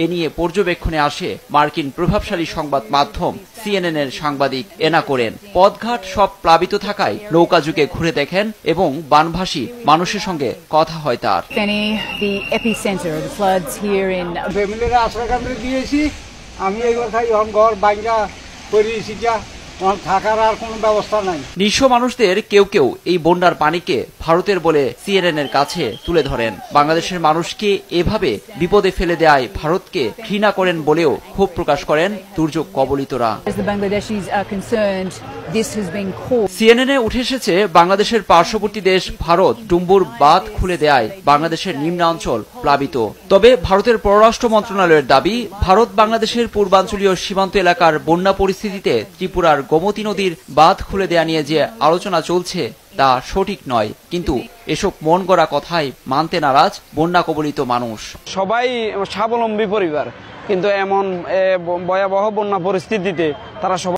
এ নিয়ে পর্যবেক্ষণে আসে মার্কিন প্রভাবশালী সংবাদ মাধ্যম CNN এর সাংবাদিক এনা কোরেন। পথঘাট সব প্লাবিত থাকায় নৌকাযুগে ঘুরে দেখেন এবং বানভাসী মানুষের সঙ্গে কথা হয় তার। আমি এই কথাই ঘর বাইরা করিয়েছি, থাকার আর কোনো ব্যবস্থা নাই। নিঃস্ব মানুষদের কেউ কেউ এই বন্যার পানিকে ভারতের বলে CNN এর কাছে তুলে ধরেন। বাংলাদেশের মানুষকে এভাবে বিপদে ফেলে দেয় ভারতকে ঘৃণা করেন বলেও ক্ষোভ প্রকাশ করেন দুর্যোগ কবলিতরা। CNN এ উঠে এসেছে বাংলাদেশের পার্শ্ববর্তী দেশ ভারত ডুম্বুর বাঁধ খুলে দেয় বাংলাদেশের নিম্নাঞ্চল প্লাবিত। তবে ভারতের পররাষ্ট্র মন্ত্রণালয়ের দাবি, ভারত বাংলাদেশের পূর্বাঞ্চলীয় সীমান্ত এলাকার বন্যা পরিস্থিতিতে ত্রিপুরার গোমতী নদীর বাঁধ খুলে দেয়া নিয়ে যে আলোচনা চলছে তা সঠিক নয়। কিন্তু এসব মন গড়া কথাই মানতে নারাজ বন্যা কবলিত মানুষ। সবাই স্বাবলম্বী পরিবার, কিন্তু এমন ভয়াবহ বন্যা পরিস্থিতিতে তারা সবাই